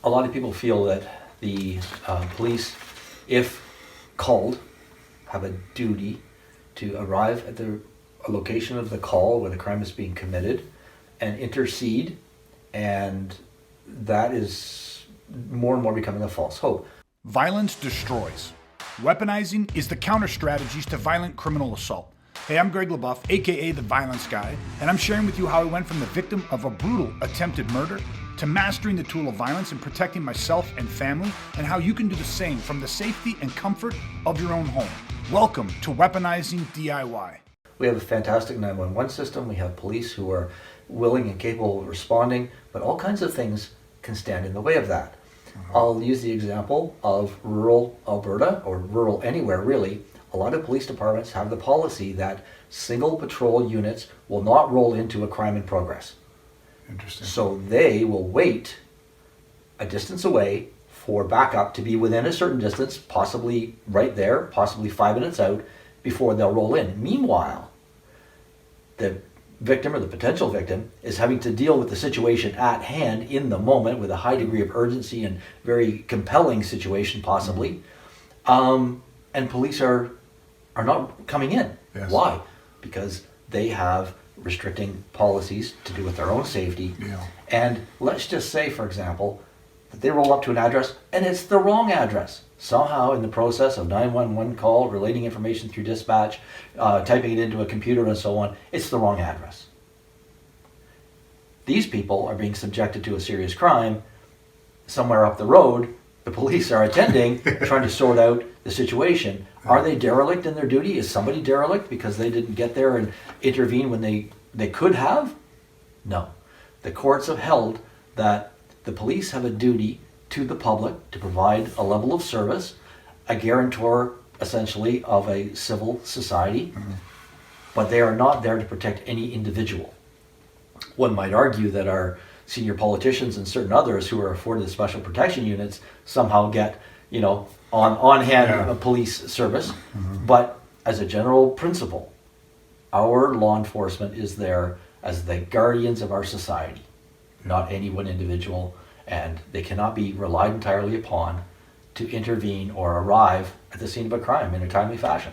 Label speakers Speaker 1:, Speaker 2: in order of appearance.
Speaker 1: a lot of people feel that the police, if called, have a duty to arrive at the location of the call where the crime is being committed and intercede, and that is more and more becoming a false hope.
Speaker 2: Violence destroys. Weaponizing is the counter strategies to violent criminal assault. Hey, I'm Greg LaBeouf, aka The Violence Guy, and I'm sharing with you how I went from the victim of a brutal attempted murder to mastering the tool of violence and protecting myself and family, and how you can do the same from the safety and comfort of your own home. Welcome to Weaponizing DIY.
Speaker 1: We have a fantastic 911 system. We have police who are willing and capable of responding, but all kinds of things can stand in the way of that. I'll use the example of rural Alberta, or rural anywhere really. A lot of police departments have the policy that single patrol units will not roll into a crime in progress.
Speaker 2: Interesting.
Speaker 1: So they will wait a distance away for backup to be within a certain distance, possibly right there, possibly 5 minutes out, before they'll roll in. Meanwhile, the victim or the potential victim is having to deal with the situation at hand in the moment with a high degree of urgency and very compelling situation possibly. And police are not coming in.
Speaker 2: Yes.
Speaker 1: Why? Because they have restricting policies to do with their own safety.
Speaker 2: Yeah.
Speaker 1: And let's just say, for example, that they roll up to an address and it's the wrong address. Somehow in the process of 911 call, relating information through dispatch, typing it into a computer and so on, it's the wrong address. These people are being subjected to a serious crime somewhere up the road. The police are attending, trying to sort out the situation. Are they derelict in their duty? Is somebody derelict because they didn't get there and intervene when they could have? No. The courts have held that the police have a duty to the public to provide a level of service, a guarantor essentially of a civil society, but they are not there to protect any individual. One might argue that our senior politicians and certain others who are afforded the special protection units somehow get, on hand police service. But as a general principle, our law enforcement is there as the guardians of our society, not any one individual, and they cannot be relied entirely upon to intervene or arrive at the scene of a crime in a timely fashion.